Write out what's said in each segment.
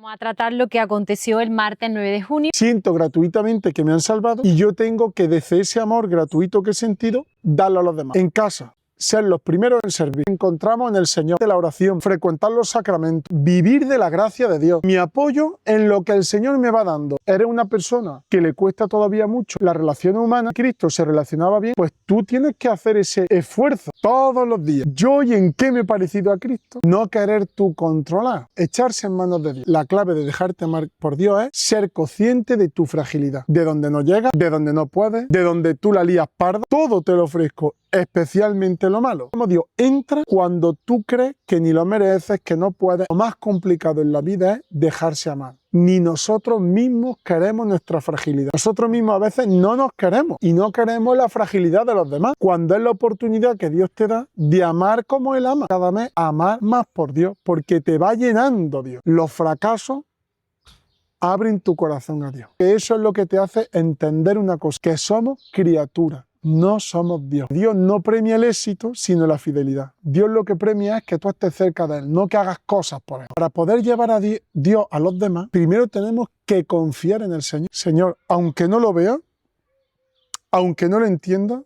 Vamos a tratar lo que aconteció el martes 9 de junio. Siento gratuitamente que me han salvado y yo tengo que, desde ese amor gratuito que he sentido, darlo a los demás. En casa, ser los primeros en servir. Encontramos en el Señor de la oración, frecuentar los sacramentos, vivir de la gracia de Dios. Mi apoyo en lo que el Señor me va dando. Eres una persona que le cuesta todavía mucho la relación humana. Cristo se relacionaba bien, pues tú tienes que hacer ese esfuerzo todos los días. Yo, ¿y en qué me he parecido a Cristo? No querer tú controlar, echarse en manos de Dios. La clave de dejarte amar por Dios es ser consciente de tu fragilidad, de donde no llegas, de donde no puedes, de donde tú la lías parda. Todo te lo ofrezco, especialmente lo malo. Como Dios entra cuando tú crees que ni lo mereces, que no puedes. Lo más complicado en la vida es dejarse amar. Ni nosotros mismos queremos nuestra fragilidad. Nosotros mismos a veces no nos queremos y no queremos la fragilidad de los demás. Cuando es la oportunidad que Dios te da de amar como Él ama. Cada mes amar más por Dios, porque te va llenando Dios. Los fracasos abren tu corazón a Dios. Eso es lo que te hace entender una cosa, que somos criaturas. No somos Dios. Dios no premia el éxito, sino la fidelidad. Dios lo que premia es que tú estés cerca de Él, no que hagas cosas por Él. Para poder llevar a Dios a los demás, primero tenemos que confiar en el Señor. Señor, aunque no lo vea, aunque no lo entienda,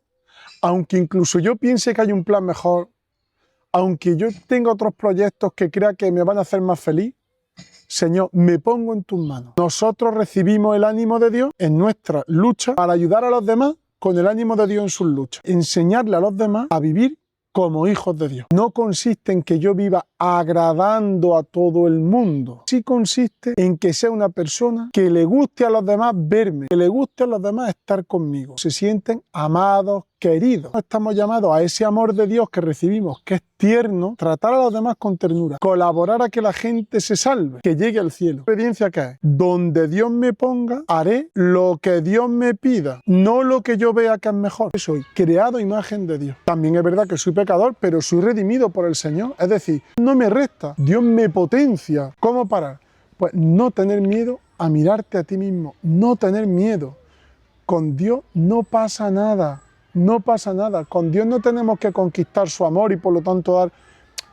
aunque incluso yo piense que hay un plan mejor, aunque yo tenga otros proyectos que crea que me van a hacer más feliz, Señor, me pongo en tus manos. Nosotros recibimos el ánimo de Dios en nuestra lucha para ayudar a los demás con el ánimo de Dios en sus luchas. Enseñarle a los demás a vivir como hijos de Dios. No consiste en que yo viva agradando a todo el mundo. Sí consiste en que sea una persona que le guste a los demás verme, que le guste a los demás estar conmigo. Se sienten amados, queridos. Estamos llamados a ese amor de Dios que recibimos, que es tierno, tratar a los demás con ternura, colaborar a que la gente se salve, que llegue al cielo. ¿Obediencia qué es? Donde Dios me ponga, haré lo que Dios me pida, no lo que yo vea que es mejor. Soy creado a imagen de Dios. También es verdad que soy pecador, pero soy redimido por el Señor. Es decir, no me resta, Dios me potencia. ¿Cómo parar? Pues no tener miedo a mirarte a ti mismo, no tener miedo. Con Dios no pasa nada. No pasa nada. Con Dios no tenemos que conquistar su amor y por lo tanto dar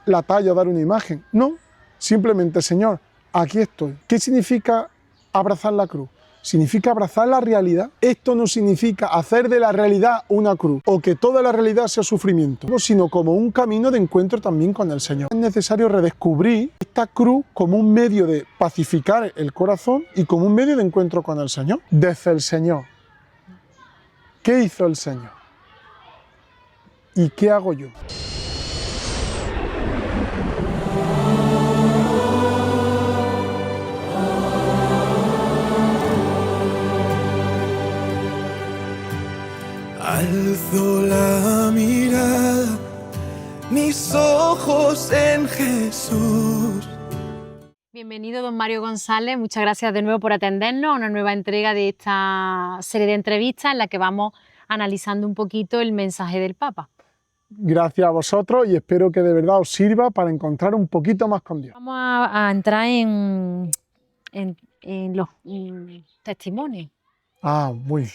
la talla, dar una imagen. No, simplemente, Señor, aquí estoy. ¿Qué significa abrazar la cruz? Significa abrazar la realidad. Esto no significa hacer de la realidad una cruz o que toda la realidad sea sufrimiento, sino como un camino de encuentro también con el Señor. Es necesario redescubrir esta cruz como un medio de pacificar el corazón y como un medio de encuentro con el Señor. Desde el Señor. ¿Qué hizo el Señor? ¿Y qué hago yo? Alzo la mirada, mis ojos en Jesús. Bienvenido, don Mario González. Muchas gracias de nuevo por atendernos a una nueva entrega de esta serie de entrevistas en la que vamos analizando un poquito el mensaje del Papa. Gracias a vosotros y espero que de verdad os sirva para encontrar un poquito más con Dios. Vamos a entrar en los testimonios. Muy bien.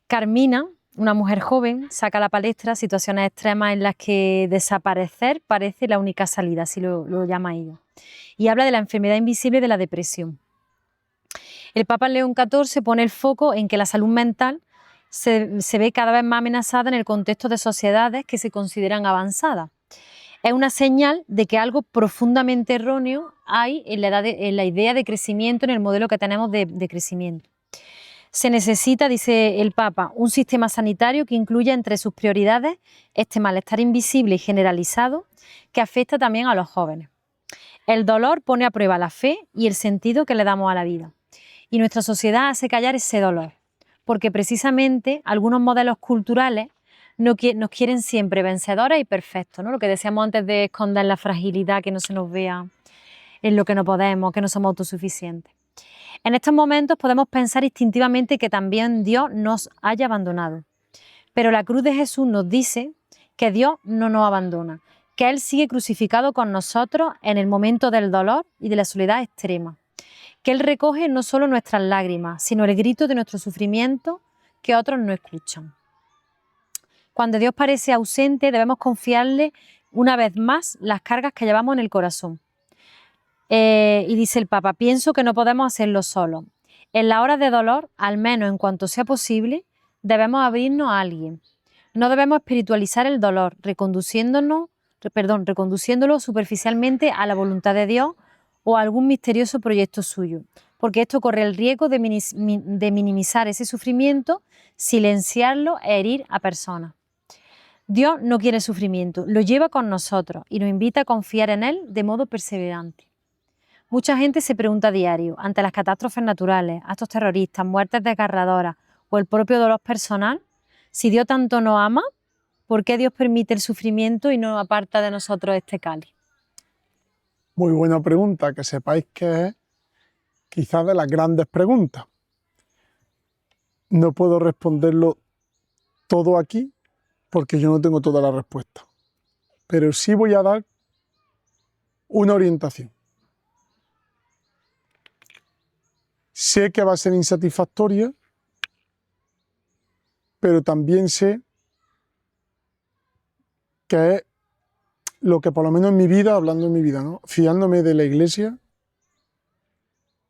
Carmina, una mujer joven, saca a la palestra situaciones extremas en las que desaparecer parece la única salida, así lo llama ella. Y habla de la enfermedad invisible de la depresión. El Papa León XIV pone el foco en que la salud mental se ve cada vez más amenazada en el contexto de sociedades que se consideran avanzadas. Es una señal de que algo profundamente erróneo hay en la idea de crecimiento, en el modelo que tenemos de crecimiento. Se necesita, dice el Papa, un sistema sanitario que incluya entre sus prioridades este malestar invisible y generalizado que afecta también a los jóvenes. El dolor pone a prueba la fe y el sentido que le damos a la vida. Y nuestra sociedad hace callar ese dolor, porque precisamente algunos modelos culturales nos quieren siempre vencedores y perfectos, ¿no? Lo que decíamos antes de esconder la fragilidad, que no se nos vea en lo que no podemos, que no somos autosuficientes. En estos momentos podemos pensar instintivamente que también Dios nos haya abandonado. Pero la cruz de Jesús nos dice que Dios no nos abandona, que Él sigue crucificado con nosotros en el momento del dolor y de la soledad extrema, que Él recoge no solo nuestras lágrimas, sino el grito de nuestro sufrimiento que otros no escuchan. Cuando Dios parece ausente, debemos confiarle una vez más las cargas que llevamos en el corazón. Y dice el Papa, pienso que no podemos hacerlo solos. En las horas de dolor, al menos en cuanto sea posible, debemos abrirnos a alguien. No debemos espiritualizar el dolor, reconduciéndolo superficialmente a la voluntad de Dios o a algún misterioso proyecto suyo, porque esto corre el riesgo de minimizar ese sufrimiento, silenciarlo e herir a personas. Dios no quiere sufrimiento, lo lleva con nosotros y nos invita a confiar en Él de modo perseverante. Mucha gente se pregunta a diario, ante las catástrofes naturales, actos terroristas, muertes desgarradoras o el propio dolor personal, si Dios tanto nos ama, ¿por qué Dios permite el sufrimiento y no aparta de nosotros este cáliz? Muy buena pregunta, que sepáis que es quizás de las grandes preguntas. No puedo responderlo todo aquí porque yo no tengo toda la respuesta, pero sí voy a dar una orientación. Sé que va a ser insatisfactoria, pero también sé que es lo que por lo menos en mi vida, hablando en mi vida, ¿no? Fiándome de la Iglesia,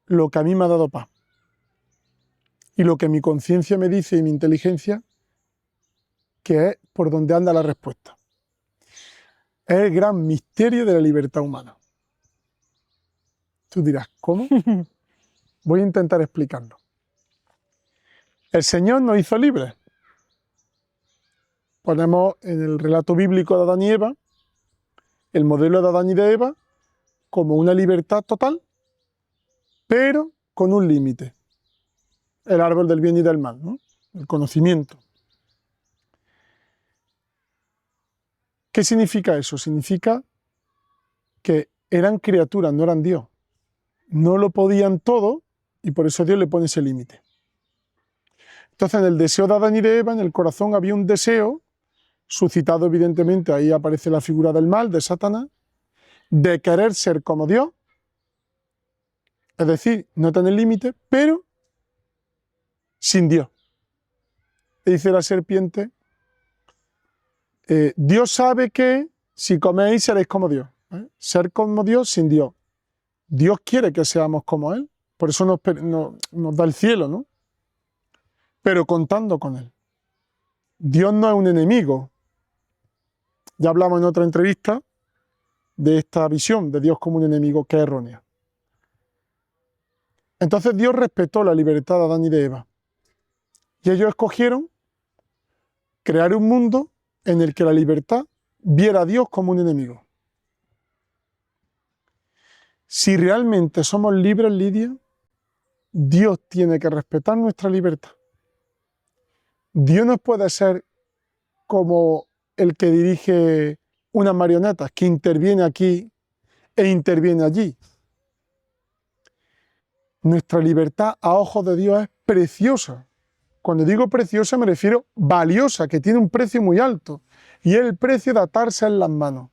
lo que a mí me ha dado paz. Y lo que mi conciencia me dice y mi inteligencia, que es por donde anda la respuesta. Es el gran misterio de la libertad humana. Tú dirás, ¿cómo? Voy a intentar explicarlo. El Señor nos hizo libres. Ponemos en el relato bíblico de Adán y Eva, el modelo de Adán y de Eva, como una libertad total, pero con un límite. El árbol del bien y del mal, ¿no? El conocimiento. ¿Qué significa eso? Significa que eran criaturas, no eran Dios. No lo podían todo y por eso Dios le pone ese límite. Entonces, en el deseo de Adán y de Eva, en el corazón había un deseo, suscitado evidentemente, ahí aparece la figura del mal, de Satanás, de querer ser como Dios, es decir, no tener límite, pero sin Dios. Le dice la serpiente, Dios sabe que si coméis seréis como Dios. Ser como Dios sin Dios. Dios quiere que seamos como Él, por eso nos da el cielo, ¿no? Pero contando con Él. Dios no es un enemigo. Ya hablamos en otra entrevista de esta visión de Dios como un enemigo que es errónea. Entonces Dios respetó la libertad de Adán y de Eva. Y ellos escogieron crear un mundo en el que la libertad viera a Dios como un enemigo. Si realmente somos libres, Lidia, Dios tiene que respetar nuestra libertad. Dios no puede ser como el que dirige unas marionetas, que interviene aquí e interviene allí. Nuestra libertad a ojos de Dios es preciosa. Cuando digo preciosa me refiero valiosa, que tiene un precio muy alto, y es el precio de atarse en las manos.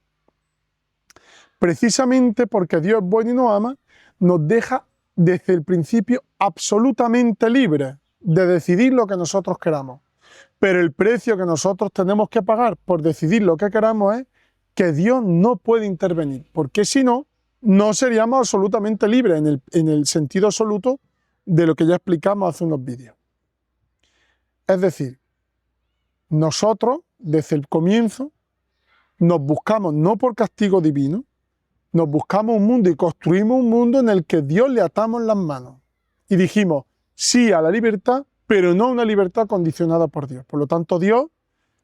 Precisamente porque Dios es bueno y nos ama, nos deja desde el principio absolutamente libres de decidir lo que nosotros queramos. Pero el precio que nosotros tenemos que pagar por decidir lo que queramos es que Dios no puede intervenir, porque si no, no seríamos absolutamente libres en el sentido absoluto de lo que ya explicamos hace unos vídeos. Es decir, nosotros, desde el comienzo, nos buscamos no por castigo divino, nos buscamos un mundo y construimos un mundo en el que Dios le atamos las manos. Y dijimos sí a la libertad, pero no una libertad condicionada por Dios. Por lo tanto, Dios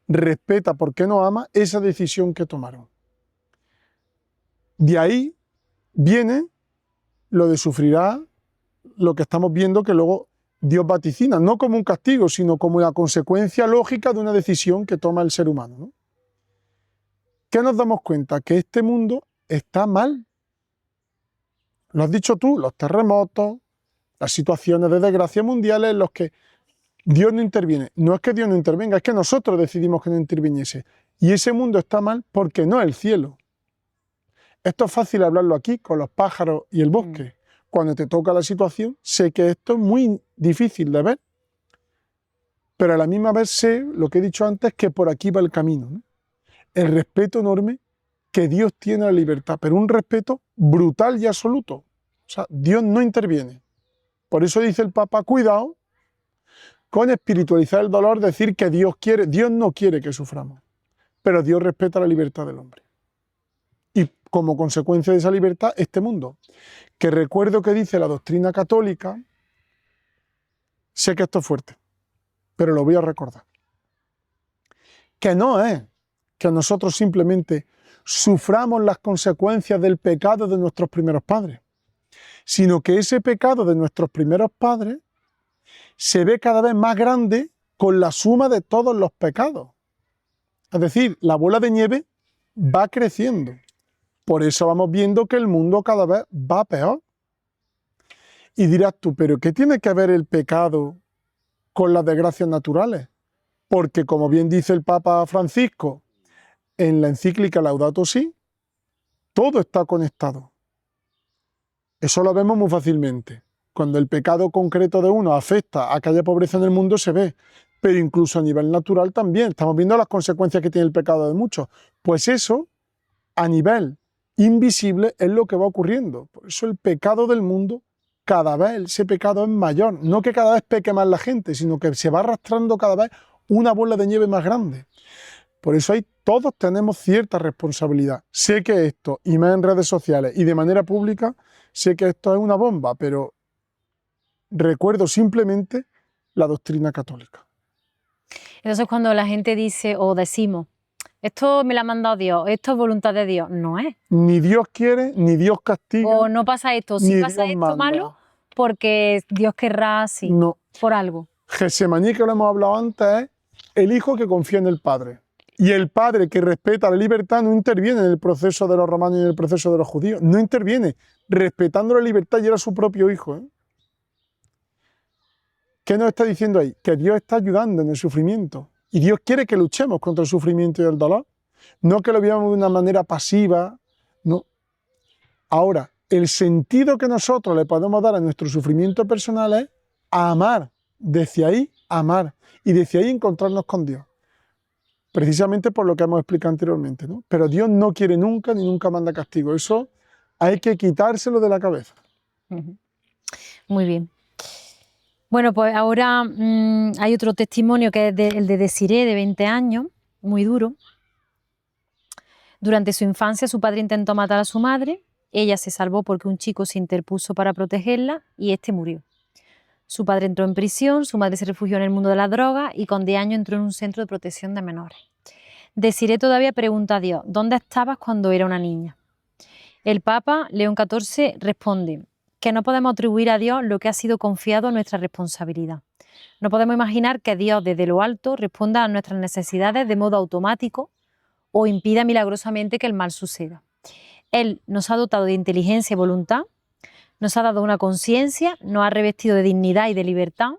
respeta, porque nos ama, esa decisión que tomaron. De ahí viene lo de sufrirá, lo que estamos viendo que luego Dios vaticina, no como un castigo, sino como una consecuencia lógica de una decisión que toma el ser humano, ¿no? ¿Qué nos damos cuenta? Que este mundo está mal. Lo has dicho tú, los terremotos, las situaciones de desgracia mundiales en los que Dios no interviene. No es que Dios no intervenga, es que nosotros decidimos que no interviniese. Y ese mundo está mal porque no es el cielo. Esto es fácil hablarlo aquí con los pájaros y el bosque. Cuando te toca la situación, sé que esto es muy difícil de ver. Pero a la misma vez sé, lo que he dicho antes, que por aquí va el camino, ¿no? El respeto enorme que Dios tiene la libertad, pero un respeto brutal y absoluto. O sea, Dios no interviene. Por eso dice el Papa, cuidado con espiritualizar el dolor, decir que Dios no quiere que suframos, pero Dios respeta la libertad del hombre. Y como consecuencia de esa libertad, este mundo, que recuerdo que dice la doctrina católica, sé que esto es fuerte, pero lo voy a recordar, que no es que nosotros simplemente suframos las consecuencias del pecado de nuestros primeros padres, sino que ese pecado de nuestros primeros padres se ve cada vez más grande con la suma de todos los pecados. Es decir, la bola de nieve va creciendo. Por eso vamos viendo que el mundo cada vez va peor. Y dirás tú, ¿pero qué tiene que ver el pecado con las desgracias naturales? Porque, como bien dice el Papa Francisco en la encíclica Laudato Si, todo está conectado. Eso lo vemos muy fácilmente. Cuando el pecado concreto de uno afecta a que haya pobreza en el mundo, se ve. Pero incluso a nivel natural también. Estamos viendo las consecuencias que tiene el pecado de muchos. Pues eso, a nivel invisible, es lo que va ocurriendo. Por eso el pecado del mundo, cada vez ese pecado es mayor. No que cada vez peque más la gente, sino que se va arrastrando cada vez una bola de nieve más grande. Por eso todos tenemos cierta responsabilidad. Sé que esto, y más en redes sociales y de manera pública, sé que esto es una bomba, pero recuerdo simplemente la doctrina católica. Entonces, cuando la gente dice o decimos, esto me lo ha mandado Dios, esto es voluntad de Dios, no es. Ni Dios quiere, ni Dios castiga. O no pasa esto, si ni pasa Dios esto manda. malo, porque Dios querrá así, No. por algo. Getsemaní, que lo hemos hablado antes, es el hijo que confía en el padre. Y el padre que respeta la libertad no interviene en el proceso de los romanos y en el proceso de los judíos. No interviene, respetando la libertad, y era su propio hijo, ¿eh? ¿Qué nos está diciendo ahí? Que Dios está ayudando en el sufrimiento. Y Dios quiere que luchemos contra el sufrimiento y el dolor. No que lo vivamos de una manera pasiva, no. Ahora, el sentido que nosotros le podemos dar a nuestro sufrimiento personal es amar. Desde ahí, amar. Y desde ahí encontrarnos con Dios. Precisamente por lo que hemos explicado anteriormente, ¿no? Pero Dios no quiere nunca, ni nunca manda castigo. Eso hay que quitárselo de la cabeza. Muy bien. Bueno, pues ahora hay otro testimonio que es el de Desiré, de 20 años, muy duro. Durante su infancia su padre intentó matar a su madre, ella se salvó porque un chico se interpuso para protegerla y este murió. Su padre entró en prisión, su madre se refugió en el mundo de la droga y con 10 años entró en un centro de protección de menores. Desiré todavía pregunta a Dios, ¿dónde estabas cuando era una niña? El Papa León XIV responde que no podemos atribuir a Dios lo que ha sido confiado a nuestra responsabilidad. No podemos imaginar que Dios desde lo alto responda a nuestras necesidades de modo automático o impida milagrosamente que el mal suceda. Él nos ha dotado de inteligencia y voluntad, nos ha dado una conciencia, nos ha revestido de dignidad y de libertad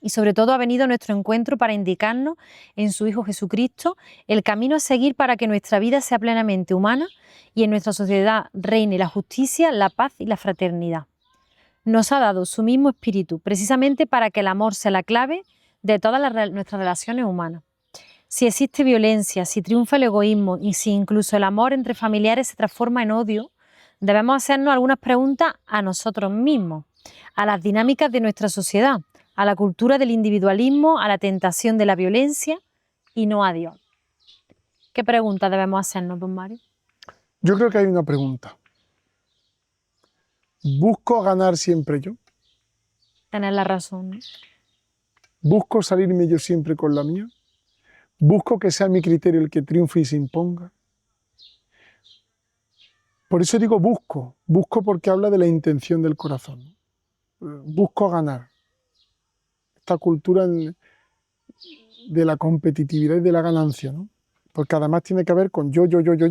y sobre todo ha venido a nuestro encuentro para indicarnos en su Hijo Jesucristo el camino a seguir para que nuestra vida sea plenamente humana y en nuestra sociedad reine la justicia, la paz y la fraternidad. Nos ha dado su mismo espíritu precisamente para que el amor sea la clave de todas nuestras relaciones humanas. Si existe violencia, si triunfa el egoísmo y si incluso el amor entre familiares se transforma en odio, debemos hacernos algunas preguntas a nosotros mismos, a las dinámicas de nuestra sociedad, a la cultura del individualismo, a la tentación de la violencia y no a Dios. ¿Qué preguntas debemos hacernos, don Mario? Yo creo que hay una pregunta. ¿Busco ganar siempre yo? Tener la razón, ¿no? ¿Busco salirme yo siempre con la mía? ¿Busco que sea mi criterio el que triunfe y se imponga? Por eso digo busco porque habla de la intención del corazón. Busco ganar. Esta cultura de la competitividad y de la ganancia, ¿no? Porque además tiene que ver con yo,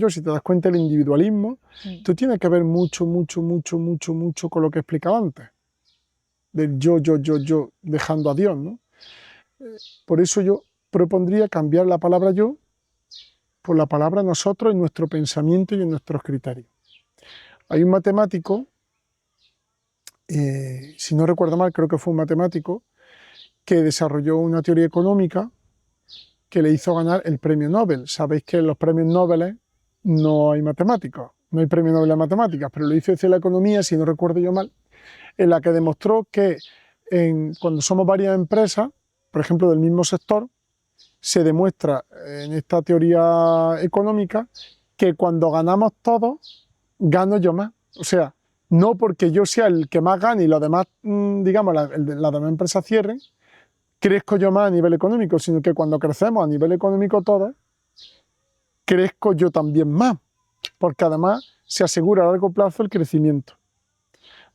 si te das cuenta el individualismo, Sí. esto tiene que ver mucho con lo que explicaba antes, del yo, dejando a Dios, ¿no? Por eso yo propondría cambiar la palabra yo por la palabra nosotros en nuestro pensamiento y en nuestros criterios. Hay un matemático, si no recuerdo mal, creo que fue un matemático, que desarrolló una teoría económica que le hizo ganar el premio Nobel. Sabéis que los premios Nobel no hay matemáticos, no hay premio Nobel de matemáticas, pero lo hizo la economía, si no recuerdo yo mal, en la que demostró que cuando somos varias empresas, por ejemplo, del mismo sector, se demuestra en esta teoría económica que cuando ganamos todos, gano yo más. O sea, no porque yo sea el que más gane y los demás, digamos, las demás empresas cierren, crezco yo más a nivel económico, sino que cuando crecemos a nivel económico todos, crezco yo también más, porque además se asegura a largo plazo el crecimiento.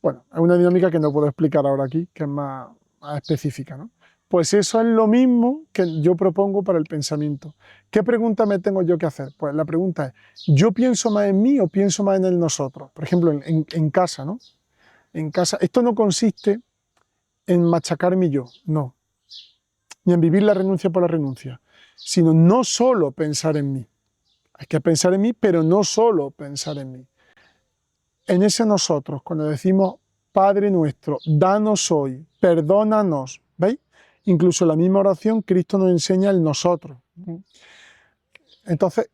Bueno, es una dinámica que no puedo explicar ahora aquí, que es más específica, ¿no? Pues eso es lo mismo que yo propongo para el pensamiento. ¿Qué pregunta me tengo yo que hacer? Pues la pregunta es, ¿yo pienso más en mí o pienso más en el nosotros? Por ejemplo, en casa, ¿no? En casa, esto no consiste en machacar mi yo, no, ni en vivir la renuncia por la renuncia, sino no solo pensar en mí. Hay que pensar en mí, pero no solo pensar en mí. En ese nosotros, cuando decimos Padre nuestro, danos hoy, perdónanos, ¿veis? Incluso en la misma oración Cristo nos enseña el nosotros. Entonces,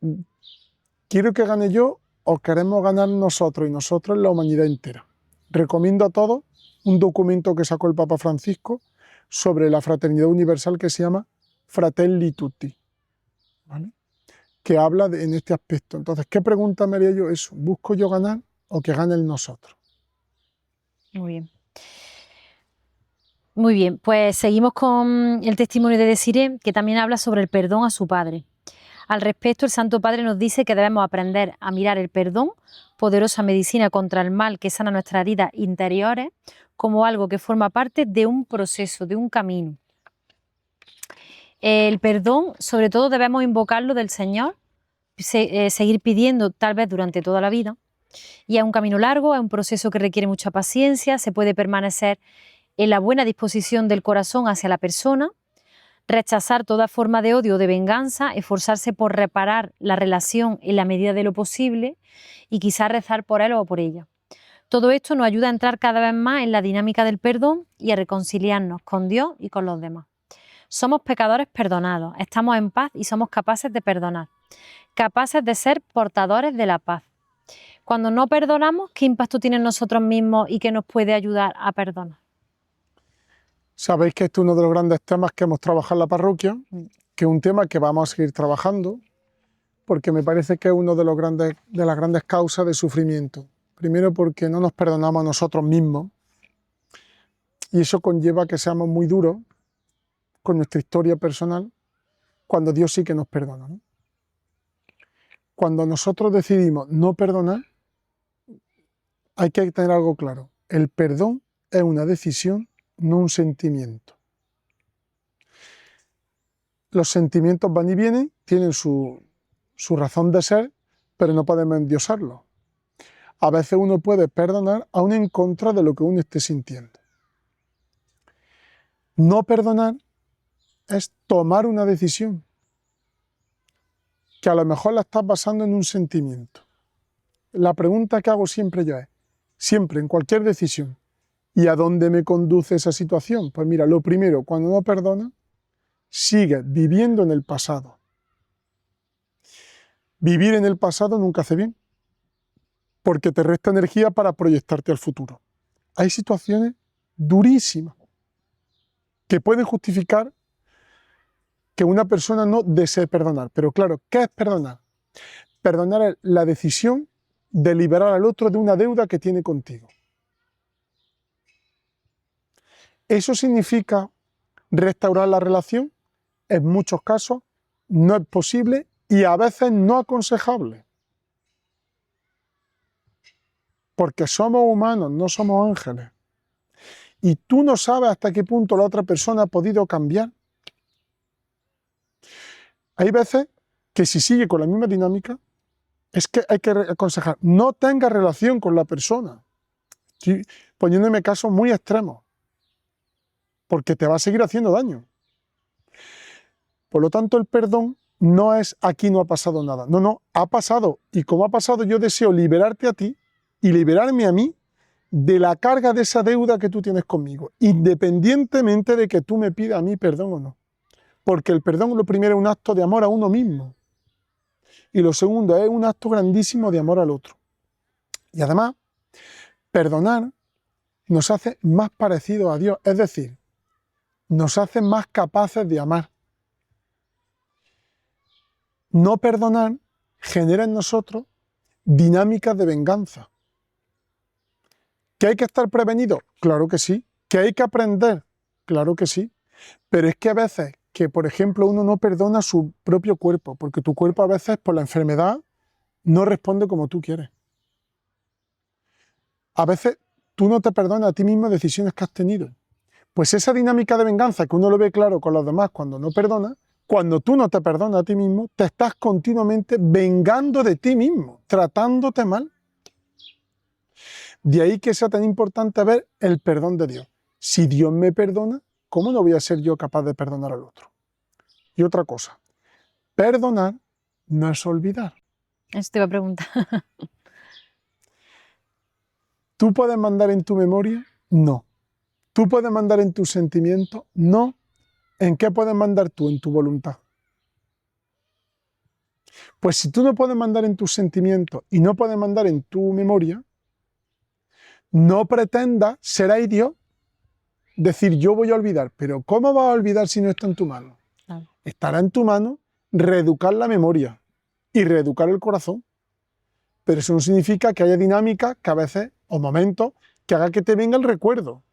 ¿quiero que gane yo o queremos ganar nosotros y nosotros la humanidad entera? Recomiendo a todos un documento que sacó el Papa Francisco sobre la fraternidad universal que se llama Fratelli Tutti, ¿vale? Que habla en este aspecto. Entonces, ¿qué pregunta me haría yo? Eso, ¿busco yo ganar o que gane el nosotros? Muy bien. Muy bien, pues seguimos con el testimonio de Desiré, que también habla sobre el perdón a su padre. Al respecto, el Santo Padre nos dice que debemos aprender a mirar el perdón, poderosa medicina contra el mal que sana nuestras heridas interiores, como algo que forma parte de un proceso, de un camino. El perdón, sobre todo, debemos invocarlo del Señor, seguir pidiendo tal vez durante toda la vida. Y es un camino largo, es un proceso que requiere mucha paciencia, se puede permanecer en la buena disposición del corazón hacia la persona, rechazar toda forma de odio o de venganza, esforzarse por reparar la relación en la medida de lo posible y quizás rezar por él o por ella. Todo esto nos ayuda a entrar cada vez más en la dinámica del perdón y a reconciliarnos con Dios y con los demás. Somos pecadores perdonados, estamos en paz y somos capaces de perdonar, capaces de ser portadores de la paz. Cuando no perdonamos, ¿qué impacto tiene en nosotros mismos y qué nos puede ayudar a perdonar? Sabéis que este es uno de los grandes temas que hemos trabajado en la parroquia, que es un tema que vamos a seguir trabajando, porque me parece que es uno de las grandes causas de sufrimiento. Primero porque no nos perdonamos a nosotros mismos, y eso conlleva que seamos muy duros con nuestra historia personal, cuando Dios sí que nos perdona, ¿no? Cuando nosotros decidimos no perdonar, hay que tener algo claro. El perdón es una decisión, no un sentimiento. Los sentimientos van y vienen, tienen su razón de ser, pero no podemos endiosarlos. A veces uno puede perdonar aún en contra de lo que uno esté sintiendo. No perdonar es tomar una decisión que a lo mejor la estás basando en un sentimiento. La pregunta que hago siempre yo es, siempre, en cualquier decisión, ¿y a dónde me conduce esa situación? Pues mira, lo primero, cuando no perdonas, sigues viviendo en el pasado. Vivir en el pasado nunca hace bien, porque te resta energía para proyectarte al futuro. Hay situaciones durísimas que pueden justificar que una persona no desee perdonar. Pero claro, ¿qué es perdonar? Perdonar es la decisión de liberar al otro de una deuda que tiene contigo. ¿Eso significa restaurar la relación? En muchos casos no es posible y a veces no aconsejable. Porque somos humanos, no somos ángeles. Y tú no sabes hasta qué punto la otra persona ha podido cambiar. Hay veces que si sigue con la misma dinámica, es que hay que aconsejar, no tengas relación con la persona. Estoy poniéndome casos muy extremos, porque te va a seguir haciendo daño. Por lo tanto, el perdón no es aquí no ha pasado nada. No, no, ha pasado. Y como ha pasado, yo deseo liberarte a ti y liberarme a mí de la carga de esa deuda que tú tienes conmigo, independientemente de que tú me pidas a mí perdón o no. Porque el perdón, lo primero, es un acto de amor a uno mismo. y lo segundo es un acto grandísimo de amor al otro. Y además, perdonar nos hace más parecidos a Dios, es decir, nos hace más capaces de amar. No perdonar genera en nosotros dinámicas de venganza. ¿Que hay que estar prevenido? Claro que sí. ¿Que hay que aprender? Claro que sí. Pero es que a veces, que por ejemplo uno no perdona su propio cuerpo, porque tu cuerpo a veces por la enfermedad no responde como tú quieres. A veces tú no te perdonas a ti mismo decisiones que has tenido. Pues esa dinámica de venganza que uno lo ve claro con los demás cuando no perdona, cuando tú no te perdonas a ti mismo, te estás continuamente vengando de ti mismo, tratándote mal. De ahí que sea tan importante ver el perdón de Dios. Si Dios me perdona, ¿cómo no voy a ser yo capaz de perdonar al otro? Y otra cosa, perdonar no es olvidar. Eso te iba a preguntar. ¿Tú puedes mandar en tu memoria? No. ¿Tú puedes mandar en tus sentimientos? No. ¿En qué puedes mandar tú? En tu voluntad. Pues si tú no puedes mandar en tus sentimientos y no puedes mandar en tu memoria, no pretendas ser ahí Dios, decir yo voy a olvidar. Pero ¿cómo vas a olvidar si no está en tu mano? Claro. Estará en tu mano reeducar la memoria y reeducar el corazón. Pero eso no significa que haya dinámicas que a veces, o momentos, que haga que te venga el recuerdo.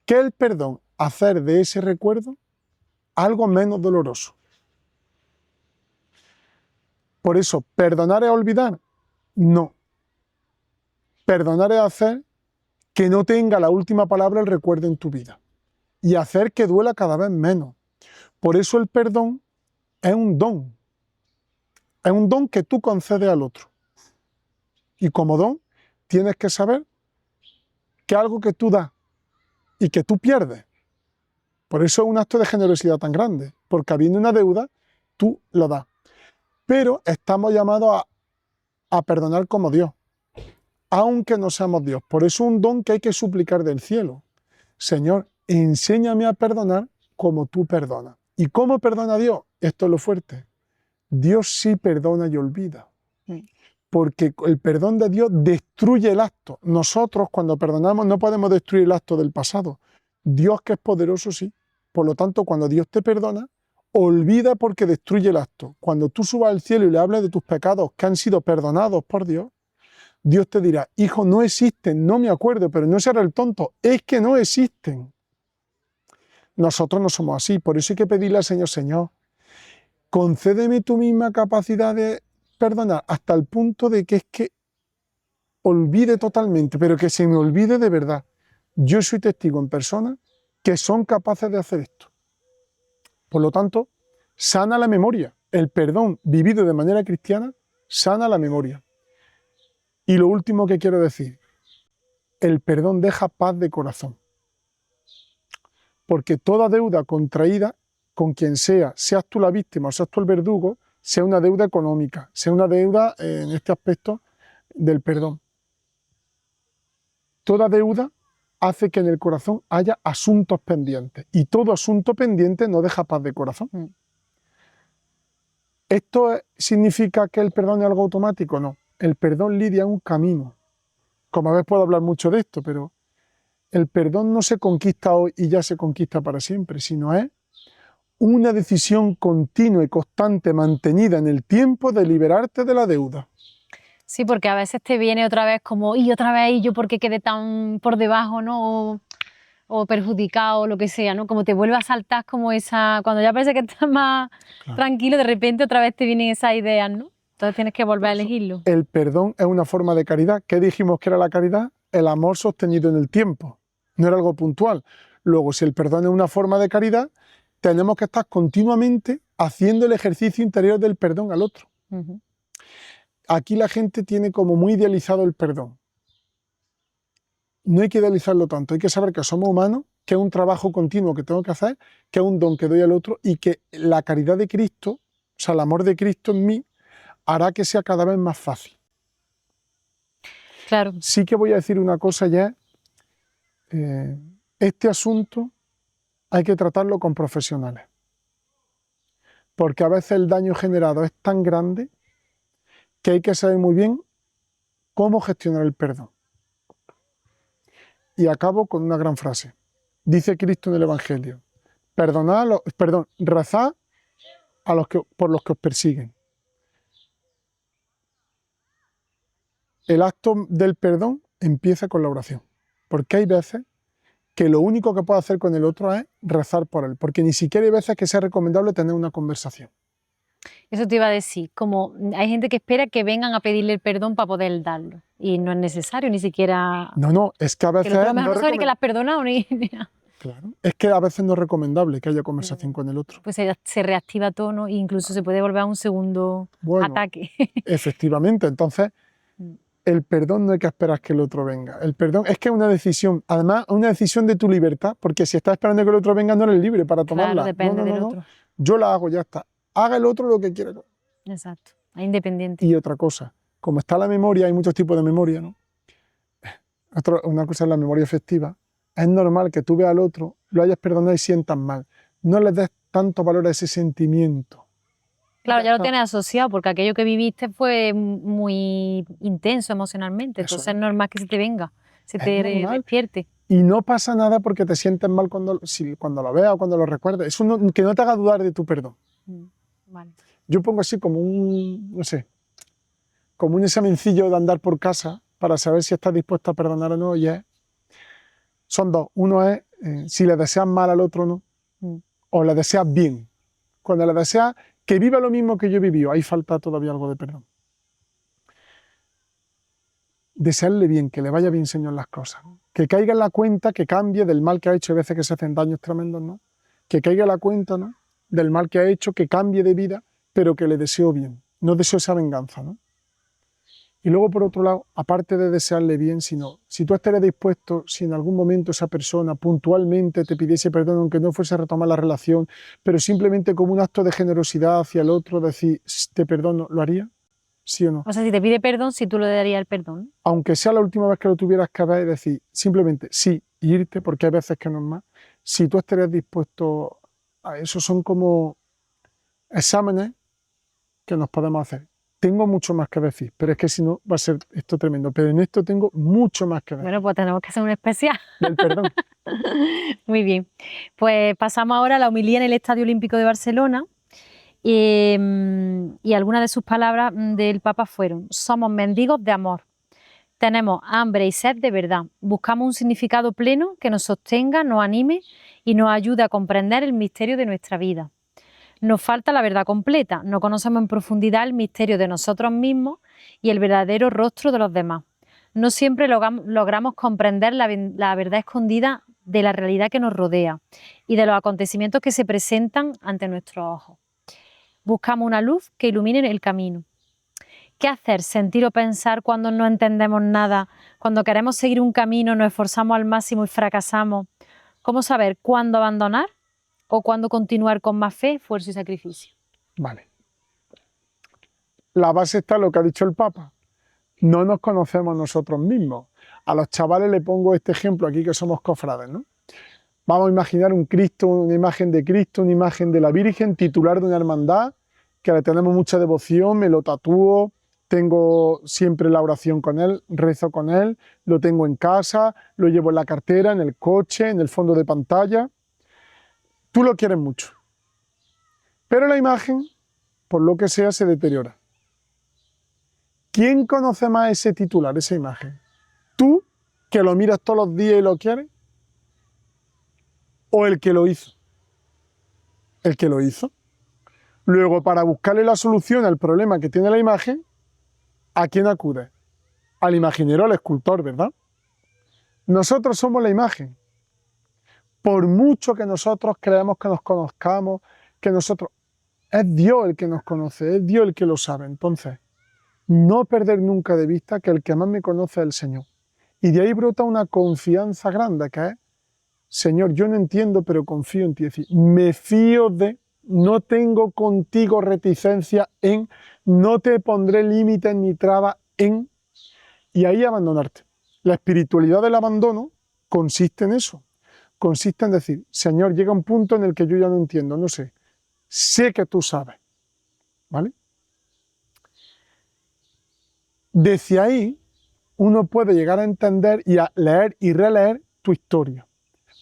¿Qué es el perdón? Hacer de ese recuerdo algo menos doloroso. Por eso, ¿perdonar es olvidar? No. Perdonar es hacer que no tenga la última palabra el recuerdo en tu vida. Y hacer que duela cada vez menos. Por eso el perdón es un don. Es un don que tú concedes al otro. Y como don, tienes que saber que algo que tú das y que tú pierdes. Por eso es un acto de generosidad tan grande. Porque habiendo una deuda, tú lo das. Pero estamos llamados a perdonar como Dios, aunque no seamos Dios. Por eso es un don que hay que suplicar del cielo. Señor, enséñame a perdonar como tú perdonas. ¿Y cómo perdona Dios? Esto es lo fuerte. Dios sí perdona y olvida. Porque el perdón de Dios destruye el acto. Nosotros cuando perdonamos no podemos destruir el acto del pasado. Dios, que es poderoso, sí. Por lo tanto, cuando Dios te perdona, olvida porque destruye el acto. Cuando tú subas al cielo y le hables de tus pecados que han sido perdonados por Dios, Dios te dirá, hijo, no existen, no me acuerdo, pero no será el tonto, es que no existen. Nosotros no somos así, por eso hay que pedirle al Señor, Señor, concédeme tu misma capacidad de perdonar hasta el punto de que es que olvide totalmente, pero que se me olvide de verdad. Yo soy testigo en personas que son capaces de hacer esto. Por lo tanto, sana la memoria. El perdón vivido de manera cristiana sana la memoria. Y lo último que quiero decir, el perdón deja paz de corazón. Porque toda deuda contraída con quien sea, seas tú la víctima o seas tú el verdugo, sea una deuda económica, sea una deuda en este aspecto del perdón. Toda deuda hace que en el corazón haya asuntos pendientes y todo asunto pendiente no deja paz de corazón. ¿Esto significa que el perdón es algo automático? No. El perdón lidia un camino. Como a veces puedo hablar mucho de esto, pero el perdón no se conquista hoy y ya se conquista para siempre, sino es una decisión continua y constante mantenida en el tiempo de liberarte de la deuda. Sí, porque a veces te viene otra vez como, y otra vez, y yo porque quedé tan por debajo, ¿no? O perjudicado, o lo que sea, ¿no? Como te vuelve a saltar como esa, cuando ya parece que estás más tranquilo, de repente otra vez te vienen esas ideas, ¿no? Entonces tienes que volver a elegirlo. El perdón es una forma de caridad. ¿Qué dijimos que era la caridad? El amor sostenido en el tiempo. No era algo puntual. Luego, si el perdón es una forma de caridad, tenemos que estar continuamente haciendo el ejercicio interior del perdón al otro. Aquí la gente tiene como muy idealizado el perdón. No hay que idealizarlo tanto, hay que saber que somos humanos, que es un trabajo continuo que tengo que hacer, que es un don que doy al otro y que la caridad de Cristo, o sea, el amor de Cristo en mí, hará que sea cada vez más fácil. Claro. Sí que voy a decir una cosa ya, este asunto hay que tratarlo con profesionales, porque a veces el daño generado es tan grande que hay que saber muy bien cómo gestionar el perdón. Y acabo con una gran frase. Dice Cristo en el Evangelio, rezad por los que os persiguen. El acto del perdón empieza con la oración, porque hay veces que lo único que puedo hacer con el otro es rezar por él, porque ni siquiera hay veces que sea recomendable tener una conversación. Eso te iba a decir, como hay gente que espera que vengan a pedirle el perdón para poder darlo, y no es necesario ni siquiera... No, es que a veces... Que lo mejor no sabe ni que la has perdonado ni... Claro, es que a veces no es recomendable que haya conversación con el otro. Pues se reactiva todo, ¿no? E incluso se puede volver a un segundo ataque. Efectivamente, entonces el perdón no hay que esperar que el otro venga. El perdón es que es una decisión, además una decisión de tu libertad, porque si estás esperando que el otro venga no eres libre para tomarla. Claro, depende del otro. Yo la hago, ya está. Haga el otro lo que quiera. Exacto, es independiente. Y otra cosa, como está la memoria, hay muchos tipos de memoria, ¿no? Una cosa es la memoria efectiva. Es normal que tú veas al otro, lo hayas perdonado y sientas mal. No le des tanto valor a ese sentimiento. Claro, ya lo tienes asociado, porque aquello que viviste fue muy intenso emocionalmente, entonces es normal que se te venga, se te despierte. Y no pasa nada porque te sientes mal cuando lo veas o cuando lo recuerdes. Eso que no te haga dudar de tu perdón. Vale. Yo pongo así como no sé, como un examencillo de andar por casa para saber si estás dispuesto a perdonar o no, y son dos. Uno es si le deseas mal al otro o no, o le deseas bien. Cuando le deseas que viva lo mismo que yo he vivido, ahí falta todavía algo de perdón. Desearle bien, que le vaya bien, Señor, las cosas. Que caiga en la cuenta, que cambie del mal que ha hecho, hay veces que se hacen daños tremendos, ¿no? Que caiga en la cuenta, ¿no?, del mal que ha hecho, que cambie de vida, pero que le deseo bien. No deseo esa venganza, ¿no? Y luego, por otro lado, aparte de desearle bien, si tú estarías dispuesto, si en algún momento esa persona puntualmente te pidiese perdón, aunque no fuese a retomar la relación, pero simplemente como un acto de generosidad hacia el otro, decir, te perdono, ¿lo haría? ¿Sí o no? O sea, si te pide perdón, si tú le darías el perdón. Aunque sea la última vez que lo tuvieras que ver, decir simplemente sí y irte, porque hay veces que no es más. Si tú estarías dispuesto a eso, son como exámenes que nos podemos hacer. Tengo mucho más que decir, pero es que si no va a ser esto tremendo. Pero en esto tengo mucho más que decir. Bueno, pues tenemos que hacer un especial. Del perdón. Muy bien. Pues pasamos ahora a la homilía en el Estadio Olímpico de Barcelona. Y algunas de sus palabras del Papa fueron: somos mendigos de amor, tenemos hambre y sed de verdad, buscamos un significado pleno que nos sostenga, nos anime y nos ayude a comprender el misterio de nuestra vida. Nos falta la verdad completa, no conocemos en profundidad el misterio de nosotros mismos y el verdadero rostro de los demás. No siempre logramos comprender la verdad escondida de la realidad que nos rodea y de los acontecimientos que se presentan ante nuestros ojos. Buscamos una luz que ilumine el camino. ¿Qué hacer, sentir o pensar cuando no entendemos nada? Cuando queremos seguir un camino, nos esforzamos al máximo y fracasamos. ¿Cómo saber cuándo abandonar o cuándo continuar con más fe, esfuerzo y sacrificio? Vale. La base está en lo que ha dicho el Papa. No nos conocemos nosotros mismos. A los chavales le pongo este ejemplo aquí, que somos cofrades, ¿no? Vamos a imaginar un Cristo, una imagen de Cristo, una imagen de la Virgen, titular de una hermandad, que le tenemos mucha devoción, me lo tatúo, tengo siempre la oración con él, rezo con él, lo tengo en casa, lo llevo en la cartera, en el coche, en el fondo de pantalla. Tú lo quieres mucho. Pero la imagen, por lo que sea, se deteriora. ¿Quién conoce más ese titular, esa imagen? ¿Tú, que lo miras todos los días y lo quieres? ¿O el que lo hizo? El que lo hizo. Luego, para buscarle la solución al problema que tiene la imagen, ¿a quién acude? Al imaginero, al escultor, ¿verdad? Nosotros somos la imagen. Por mucho que nosotros creamos que nos conozcamos, es Dios el que nos conoce, es Dios el que lo sabe. Entonces, no perder nunca de vista que el que más me conoce es el Señor. Y de ahí brota una confianza grande, que es: Señor, yo no entiendo, pero confío en ti. Es decir, me fío de, no tengo contigo reticencia en, no te pondré límites ni trabas en, y ahí abandonarte. La espiritualidad del abandono consiste en eso. Consiste en decir: Señor, llega un punto en el que yo ya no entiendo, no sé que tú sabes, ¿vale? Desde ahí uno puede llegar a entender y a leer y releer tu historia.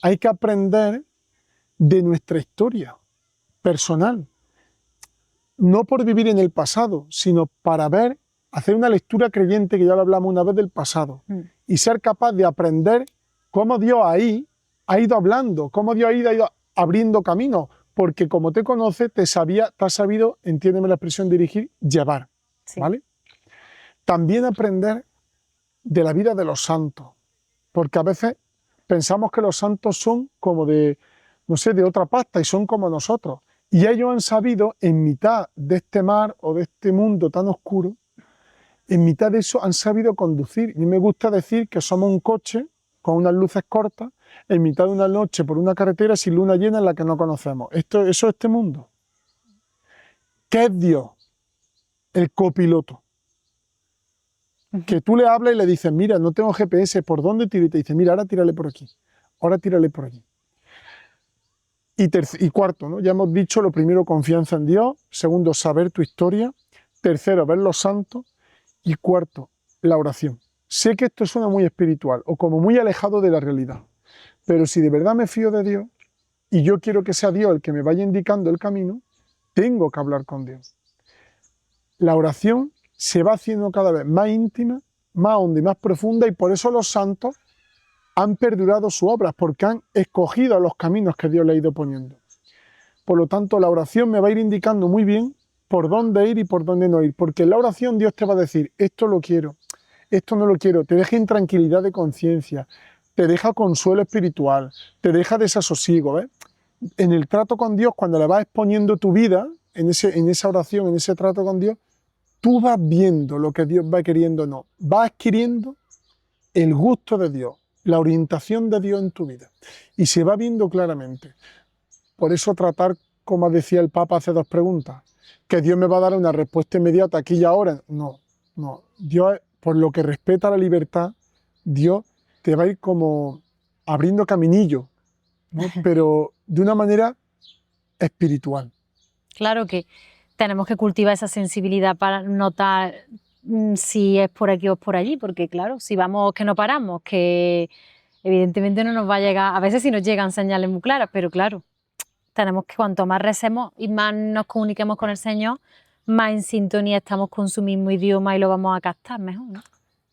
Hay que aprender de nuestra historia personal, no por vivir en el pasado, sino para ver, hacer una lectura creyente, que ya lo hablamos una vez, del pasado, y ser capaz de aprender cómo Dios ahí ha ido hablando, cómo Dios ha ido abriendo caminos, porque como te conoce, te has sabido, entiéndeme la expresión, dirigir, llevar, Sí. ¿vale? También aprender de la vida de los santos, porque a veces pensamos que los santos son como de, no sé, de otra pasta y son como nosotros. Y ellos han sabido, en mitad de este mar o de este mundo tan oscuro, en mitad de eso han sabido conducir. Y me gusta decir que somos un coche con unas luces cortas, en mitad de una noche por una carretera sin luna llena en la que no conocemos. Eso es este mundo. ¿Qué es Dios? El copiloto. Que tú le hablas y le dices, mira, no tengo GPS, ¿por dónde tiro? Y te dice, mira, ahora tírale por aquí, ahora tírale por allí. Y cuarto, ¿no? Ya hemos dicho lo primero, confianza en Dios. Segundo, saber tu historia. Tercero, ver los santos. Y cuarto, la oración. Sé que esto suena muy espiritual o como muy alejado de la realidad, pero si de verdad me fío de Dios y yo quiero que sea Dios el que me vaya indicando el camino, tengo que hablar con Dios. La oración se va haciendo cada vez más íntima, más honda y más profunda, y por eso los santos han perdurado sus obras, porque han escogido los caminos que Dios le ha ido poniendo. Por lo tanto, la oración me va a ir indicando muy bien por dónde ir y por dónde no ir, porque en la oración Dios te va a decir, esto lo quiero, esto no lo quiero, te deja intranquilidad de conciencia, te deja consuelo espiritual, te deja desasosiego, ¿ves? En el trato con Dios, cuando le vas exponiendo tu vida, en esa oración, en ese trato con Dios, tú vas viendo lo que Dios va queriendo o no, vas adquiriendo el gusto de Dios, la orientación de Dios en tu vida, y se va viendo claramente. Por eso tratar, como decía el Papa hace 2 preguntas, que Dios me va a dar una respuesta inmediata aquí y ahora, no. Dios, por lo que respeta la libertad, Dios te va a ir como abriendo caminillo, ¿no? Pero de una manera espiritual. Claro que tenemos que cultivar esa sensibilidad para notar si es por aquí o es por allí, porque claro, si vamos que no paramos, que evidentemente no nos va a llegar, a veces sí nos llegan señales muy claras, pero claro, tenemos que cuanto más recemos y más nos comuniquemos con el Señor, más en sintonía estamos con su mismo idioma y lo vamos a captar mejor, ¿no?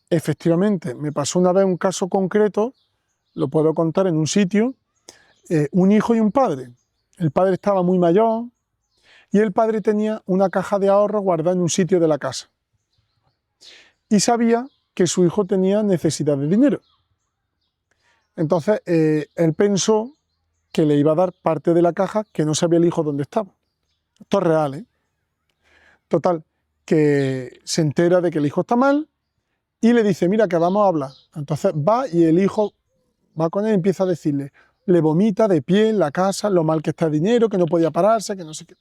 Efectivamente, me pasó una vez un caso concreto, lo puedo contar en un sitio, un hijo y un padre. El padre estaba muy mayor y el padre tenía una caja de ahorro guardada en un sitio de la casa. Y sabía que su hijo tenía necesidad de dinero. Entonces, él pensó que le iba a dar parte de la caja que no sabía el hijo dónde estaba. Esto es real, ¿eh? Total, que se entera de que el hijo está mal y le dice, mira, que vamos a hablar. Entonces va y el hijo va con él y empieza a decirle, le vomita de pie en la casa, lo mal que está el dinero, que no podía pararse, que no sé qué.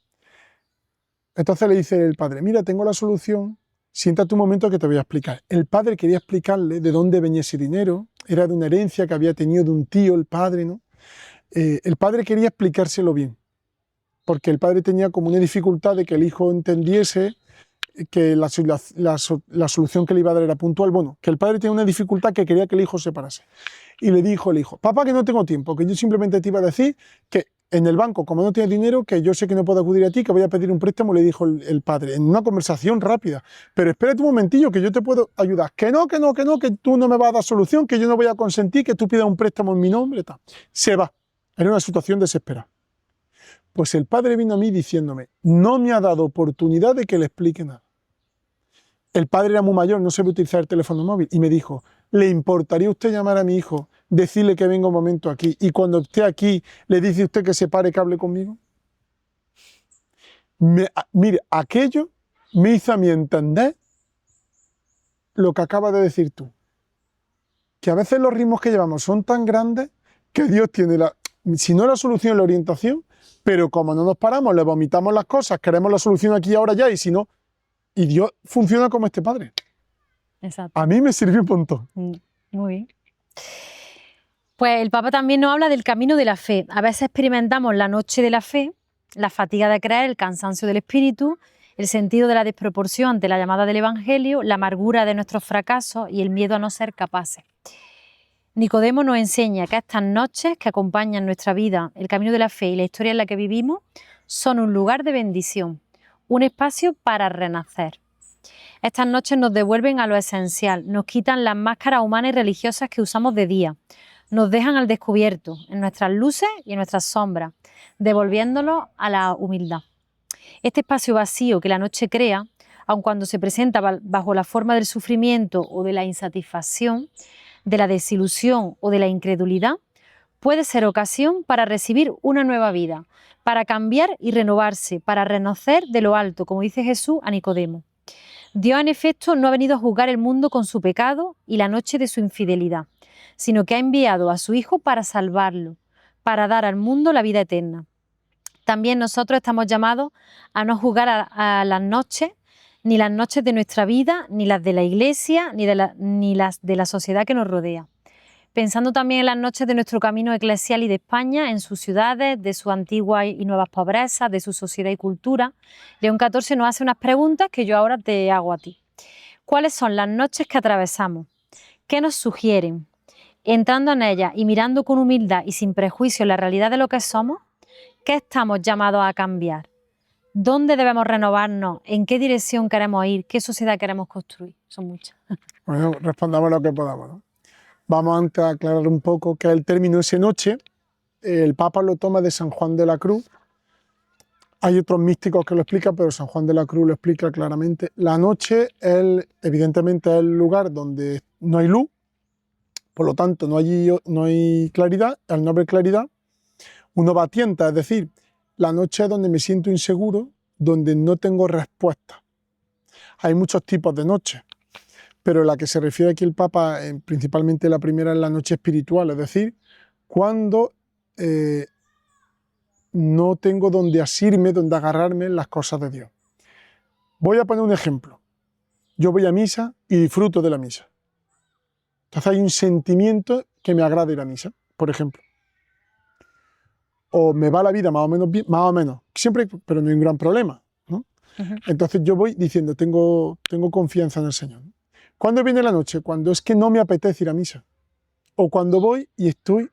Entonces le dice el padre, mira, tengo la solución, siéntate un momento que te voy a explicar. El padre quería explicarle de dónde venía ese dinero, era de una herencia que había tenido de un tío, el padre, ¿no? El padre quería explicárselo bien, porque el padre tenía como una dificultad de que el hijo entendiese que la solución que le iba a dar era puntual. Bueno, que el padre tenía una dificultad que quería que el hijo se parase. Y le dijo el hijo, papá, que no tengo tiempo, que yo simplemente te iba a decir que en el banco, como no tienes dinero, que yo sé que no puedo acudir a ti, que voy a pedir un préstamo, le dijo el padre, en una conversación rápida. Pero espérate un momentillo, que yo te puedo ayudar. Que no, que tú no me vas a dar solución, que yo no voy a consentir que tú pidas un préstamo en mi nombre. Tal. Se va. Era una situación desesperada. Pues el padre vino a mí diciéndome, no me ha dado oportunidad de que le explique nada. El padre era muy mayor, no sabía utilizar el teléfono móvil, y me dijo, ¿le importaría usted llamar a mi hijo, decirle que venga un momento aquí, y cuando esté aquí le dice usted que se pare, que hable conmigo? Mire, aquello me hizo a mí entender lo que acabas de decir tú, que a veces los ritmos que llevamos son tan grandes que Dios tiene si no la solución, la orientación, pero como no nos paramos, le vomitamos las cosas, queremos la solución aquí y ahora ya, y si no, y Dios funciona como este padre. Exacto. A mí me sirvió un montón. Muy bien. Pues el Papa también nos habla del camino de la fe. A veces experimentamos la noche de la fe, la fatiga de creer, el cansancio del espíritu, el sentido de la desproporción ante la llamada del Evangelio, la amargura de nuestros fracasos y el miedo a no ser capaces. Nicodemo nos enseña que estas noches que acompañan nuestra vida, el camino de la fe y la historia en la que vivimos, son un lugar de bendición, un espacio para renacer. Estas noches nos devuelven a lo esencial, nos quitan las máscaras humanas y religiosas que usamos de día, nos dejan al descubierto, en nuestras luces y en nuestras sombras, devolviéndolo a la humildad. Este espacio vacío que la noche crea, aun cuando se presenta bajo la forma del sufrimiento o de la insatisfacción, de la desilusión o de la incredulidad, puede ser ocasión para recibir una nueva vida, para cambiar y renovarse, para renacer de lo alto, como dice Jesús a Nicodemo. Dios, en efecto, no ha venido a juzgar el mundo con su pecado y la noche de su infidelidad, sino que ha enviado a su Hijo para salvarlo, para dar al mundo la vida eterna. También nosotros estamos llamados a no juzgar a las noches, ni las noches de nuestra vida, ni las de la Iglesia, ni las de la sociedad que nos rodea. Pensando también en las noches de nuestro camino eclesial y de España, en sus ciudades, de sus antiguas y nuevas pobrezas, de su sociedad y cultura, León XIV nos hace unas preguntas que yo ahora te hago a ti. ¿Cuáles son las noches que atravesamos? ¿Qué nos sugieren? Entrando en ellas y mirando con humildad y sin prejuicio la realidad de lo que somos, ¿qué estamos llamados a cambiar? ¿Dónde debemos renovarnos? ¿En qué dirección queremos ir? ¿Qué sociedad queremos construir? Son muchas. Bueno, respondamos lo que podamos, ¿no? Vamos antes a aclarar un poco qué es el término esa noche. El Papa lo toma de San Juan de la Cruz. Hay otros místicos que lo explican, pero San Juan de la Cruz lo explica claramente. La noche, evidentemente, es el lugar donde no hay luz, por lo tanto no hay claridad. Al no haber claridad, uno va a tientas, es decir, la noche es donde me siento inseguro, donde no tengo respuesta. Hay muchos tipos de noches, pero la que se refiere aquí el Papa, principalmente la primera, es la noche espiritual, es decir, cuando no tengo donde asirme, donde agarrarme en las cosas de Dios. Voy a poner un ejemplo. Yo voy a misa y disfruto de la misa. Entonces hay un sentimiento que me agrada ir a misa, por ejemplo. O me va la vida más o menos bien, más o menos, siempre, pero no hay un gran problema, ¿no? Entonces yo voy diciendo, tengo confianza en el Señor. ¿Cuándo viene la noche? Cuando es que no me apetece ir a misa. O cuando voy y estoy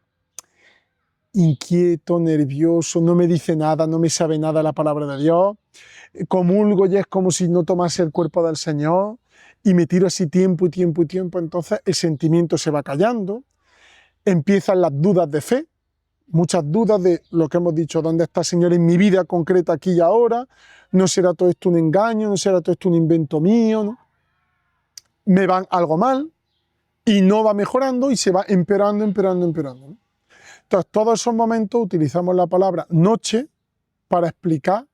inquieto, nervioso, no me dice nada, no me sabe nada la palabra de Dios, comulgo y es como si no tomase el cuerpo del Señor, y me tiro así tiempo y tiempo y tiempo, entonces el sentimiento se va callando, empiezan las dudas de fe, muchas dudas de lo que hemos dicho, ¿dónde está el Señor en mi vida concreta aquí y ahora? ¿No será todo esto un engaño? ¿No será todo esto un invento mío? ¿No? Me va algo mal y no va mejorando y se va empeorando, ¿no? Entonces, todos esos momentos utilizamos la palabra noche para explicar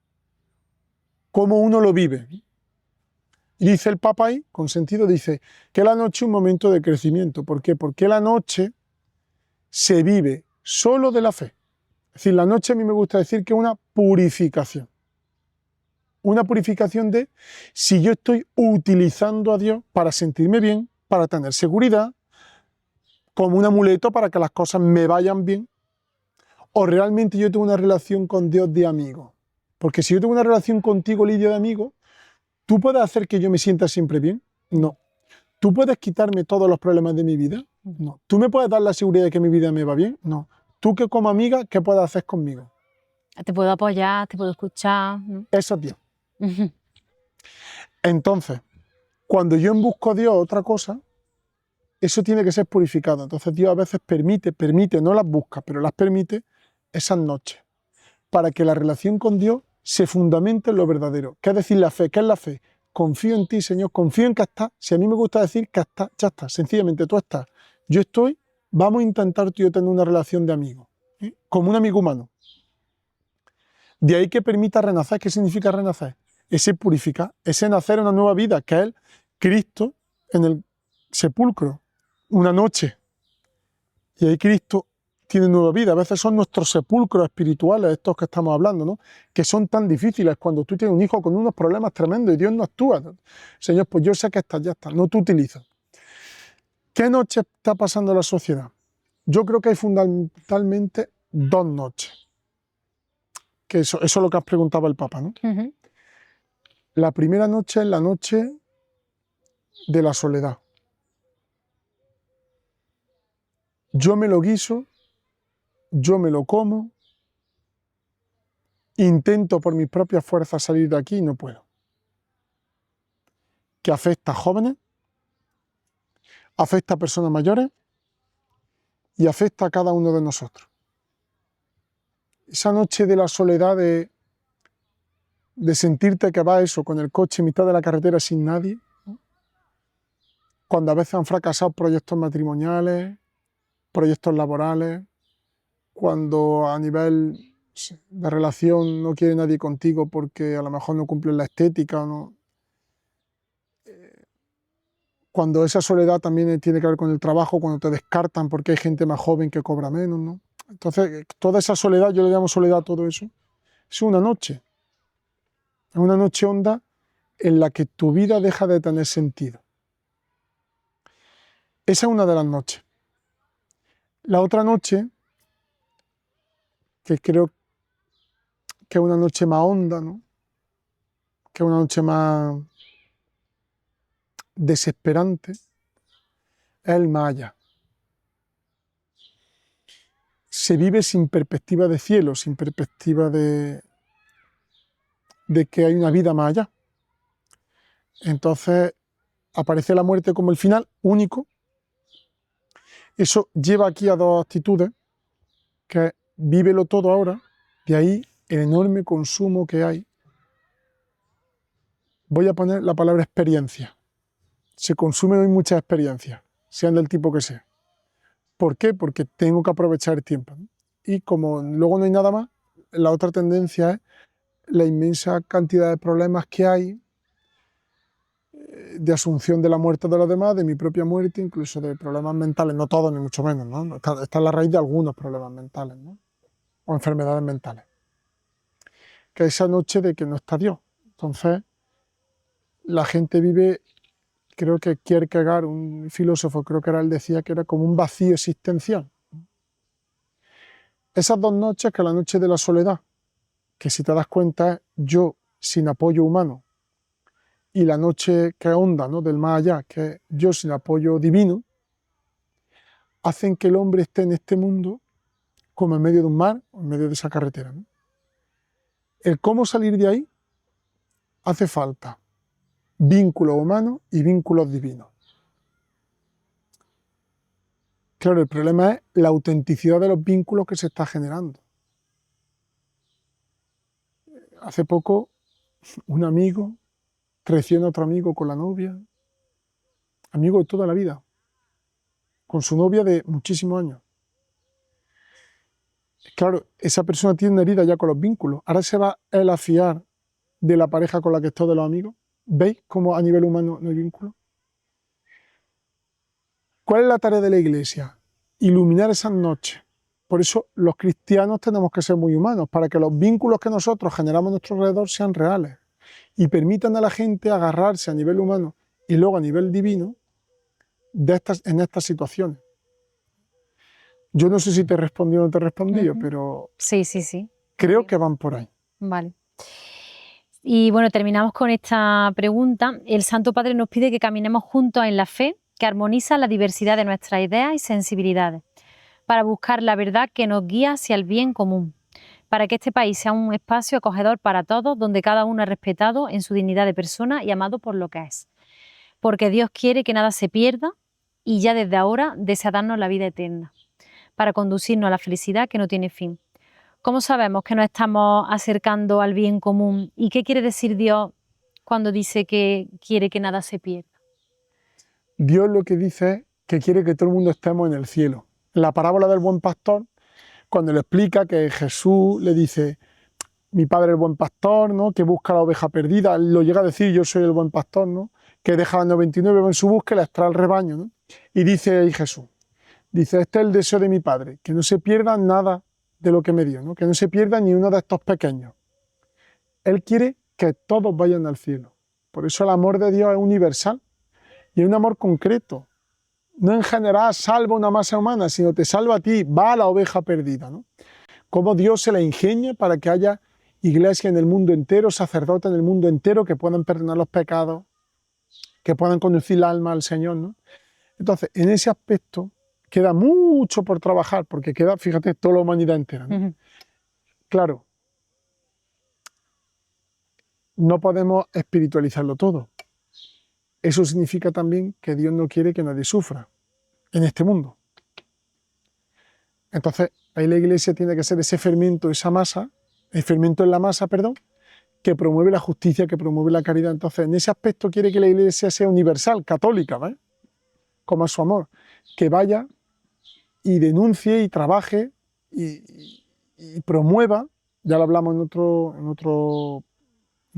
cómo uno lo vive. Y dice el Papa ahí, con sentido, dice que la noche es un momento de crecimiento. ¿Por qué? Porque la noche se vive solo de la fe. Es decir, la noche a mí me gusta decir que es una purificación. Una purificación de si yo estoy utilizando a Dios para sentirme bien, para tener seguridad, como un amuleto para que las cosas me vayan bien, o realmente yo tengo una relación con Dios de amigo. Porque si yo tengo una relación contigo, Lidia, de amigo, ¿tú puedes hacer que yo me sienta siempre bien? No. ¿Tú puedes quitarme todos los problemas de mi vida? No. ¿Tú me puedes dar la seguridad de que mi vida me va bien? No. ¿Tú que como amiga, qué puedes hacer conmigo? Te puedo apoyar, te puedo escuchar, ¿no? Eso es Dios. Entonces, cuando yo busco a Dios otra cosa, eso tiene que ser purificado. Entonces Dios a veces permite, no las busca, pero las permite esas noches, para que la relación con Dios se fundamente en lo verdadero. ¿Qué es decir la fe? ¿Qué es la fe? Confío en ti, Señor, confío en que estás. Si a mí me gusta decir que estás, ya está, sencillamente tú estás. Yo estoy, vamos a intentar tú y yo tener una relación de amigos, como un amigo humano. De ahí que permita renacer. ¿Qué significa renacer? Ese purificar, ese nacer una nueva vida, que es el Cristo en el sepulcro, una noche. Y ahí Cristo tiene nueva vida. A veces son nuestros sepulcros espirituales, estos que estamos hablando, ¿no? Que son tan difíciles cuando tú tienes un hijo con unos problemas tremendos y Dios no actúa. Señor, pues yo sé que estás, ya está, no te utilizo. ¿Qué noche está pasando en la sociedad? Yo creo que hay fundamentalmente dos noches. Que eso es lo que has preguntado el Papa, ¿no? La primera noche es la noche de la soledad. Yo me lo guiso, yo me lo como, intento por mis propias fuerzas salir de aquí y no puedo. Que afecta a jóvenes, afecta a personas mayores y afecta a cada uno de nosotros. Esa noche de la soledad, de sentirte que vas eso, con el coche en mitad de la carretera sin nadie, ¿no? Cuando a veces han fracasado proyectos matrimoniales, proyectos laborales, cuando a nivel de relación no quiere nadie contigo porque a lo mejor no cumples la estética o no. Cuando esa soledad también tiene que ver con el trabajo, cuando te descartan porque hay gente más joven que cobra menos, ¿no? Entonces, toda esa soledad, yo le llamo soledad a todo eso, es una noche. Es una noche honda en la que tu vida deja de tener sentido. Esa es una de las noches. La otra noche, que creo que es una noche más honda, ¿no? Que es una noche más desesperante, es el más allá. Se vive sin perspectiva de cielo, sin perspectiva de que hay una vida más allá. Entonces aparece la muerte como el final único. Eso lleva aquí a dos actitudes, que es vívelo todo ahora, de ahí el enorme consumo que hay. Voy a poner la palabra experiencia. Se consumen hoy muchas experiencias, sean del tipo que sea. ¿Por qué? Porque tengo que aprovechar el tiempo, ¿no? Y como luego no hay nada más, la otra tendencia es la inmensa cantidad de problemas que hay, de asunción de la muerte de los demás, de mi propia muerte, incluso de problemas mentales, no todos ni mucho menos, ¿no? Está la raíz de algunos problemas mentales, ¿no? O enfermedades mentales. Que esa noche de que no está Dios. Entonces, la gente vive, creo que Kierkegaard, un filósofo, creo que era él, decía que era como un vacío existencial. Esas dos noches, que la noche de la soledad, que si te das cuenta es yo sin apoyo humano, y la noche que es honda, ¿no? Del más allá, que es yo sin apoyo divino, hacen que el hombre esté en este mundo como en medio de un mar o en medio de esa carretera, ¿no? El cómo salir de ahí hace falta vínculos humanos y vínculos divinos. Claro, el problema es la autenticidad de los vínculos que se está generando. Hace poco, un amigo traiciona a otro amigo con la novia, amigo de toda la vida, con su novia de muchísimos años. Claro, esa persona tiene una herida ya con los vínculos. Ahora se va él a fiar de la pareja con la que está, de los amigos. ¿Veis cómo a nivel humano no hay vínculo? ¿Cuál es la tarea de la Iglesia? Iluminar esas noches. Por eso los cristianos tenemos que ser muy humanos, para que los vínculos que nosotros generamos a nuestro alrededor sean reales y permitan a la gente agarrarse a nivel humano y luego a nivel divino en estas situaciones. Yo no sé si te he respondido o no te he respondido, pero Sí, sí, sí. creo que van por ahí. Vale. Y bueno, terminamos con esta pregunta. El Santo Padre nos pide que caminemos juntos en la fe, que armoniza la diversidad de nuestras ideas y sensibilidades, para buscar la verdad que nos guía hacia el bien común, para que este país sea un espacio acogedor para todos, donde cada uno es respetado en su dignidad de persona y amado por lo que es. Porque Dios quiere que nada se pierda y ya desde ahora desea darnos la vida eterna, para conducirnos a la felicidad que no tiene fin. ¿Cómo sabemos que nos estamos acercando al bien común? ¿Y qué quiere decir Dios cuando dice que quiere que nada se pierda? Dios lo que dice es que quiere que todo el mundo estemos en el cielo. La parábola del buen pastor, cuando le explica que Jesús le dice, mi padre es el buen pastor, ¿no? Que busca la oveja perdida, lo llega a decir, yo soy el buen pastor, ¿no? Que deja las 99 en su búsqueda, la extrae al rebaño, ¿no? Y dice ahí Jesús, dice, este es el deseo de mi padre, que no se pierda nada de lo que me dio, ¿no? Que no se pierda ni uno de estos pequeños. Él quiere que todos vayan al cielo. Por eso el amor de Dios es universal y es un amor concreto. No en general salva una masa humana, sino te salva a ti, va a la oveja perdida, ¿no? Cómo Dios se la ingenia para que haya iglesia en el mundo entero, sacerdotes en el mundo entero que puedan perdonar los pecados, que puedan conducir el alma al Señor, ¿no? Entonces, en ese aspecto queda mucho por trabajar, porque queda, fíjate, toda la humanidad entera, ¿no? Claro, no podemos espiritualizarlo todo. Eso significa también que Dios no quiere que nadie sufra en este mundo. Entonces, ahí la iglesia tiene que ser ese fermento, esa masa, el fermento en la masa, perdón, que promueve la justicia, que promueve la caridad. Entonces, en ese aspecto quiere que la iglesia sea universal, católica, ¿ves? Como es su amor, que vaya y denuncie y trabaje y promueva, ya lo hablamos en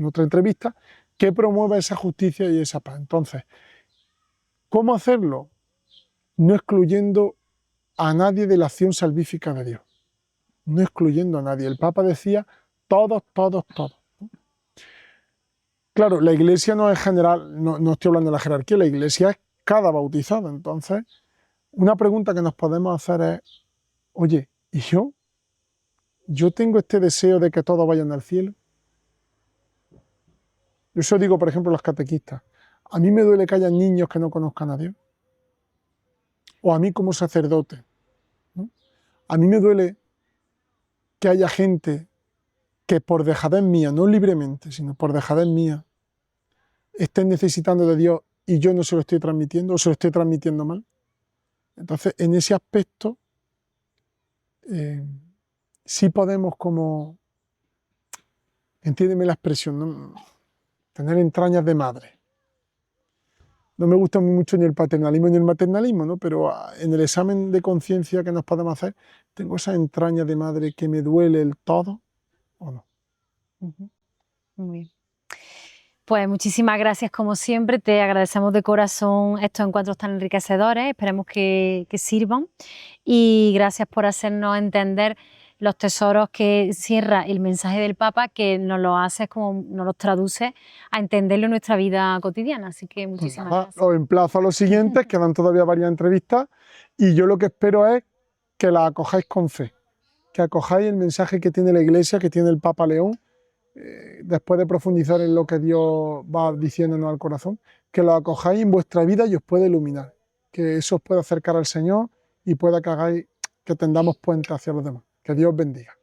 otra entrevista, que promueva esa justicia y esa paz. Entonces, ¿cómo hacerlo? No excluyendo a nadie de la acción salvífica de Dios. No excluyendo a nadie. El Papa decía todos, todos, todos. Claro, la iglesia no es general, no estoy hablando de la jerarquía, la iglesia es cada bautizado. Entonces, una pregunta que nos podemos hacer es, oye, ¿y yo? ¿Yo tengo este deseo de que todos vayan al cielo? Yo eso digo, por ejemplo, a los catequistas. A mí me duele que haya niños que no conozcan a Dios. O a mí como sacerdote, ¿no? A mí me duele que haya gente que por dejadez mía, no libremente, sino por dejadez mía, estén necesitando de Dios y yo no se lo estoy transmitiendo o se lo estoy transmitiendo mal. Entonces, en ese aspecto, sí podemos como, entiéndeme la expresión, ¿no? Tener entrañas de madre. No me gusta mucho ni el paternalismo ni el maternalismo, ¿no? Pero en el examen de conciencia que nos podemos hacer, ¿tengo esa entraña de madre que me duele el todo o no? Muy bien. Pues muchísimas gracias como siempre, te agradecemos de corazón estos encuentros tan enriquecedores, esperemos que sirvan y gracias por hacernos entender los tesoros que encierra el mensaje del Papa, que nos lo hace, como nos los traduce a entenderlo en nuestra vida cotidiana, así que muchísimas gracias. Os emplazo a los siguientes, quedan todavía varias entrevistas y yo lo que espero es que la acojáis con fe, que acojáis el mensaje que tiene la Iglesia, que tiene el Papa León, después de profundizar en lo que Dios va diciéndonos al corazón, que lo acojáis en vuestra vida y os pueda iluminar, que eso os pueda acercar al Señor y pueda que tendamos puentes hacia los demás. Que Dios bendiga.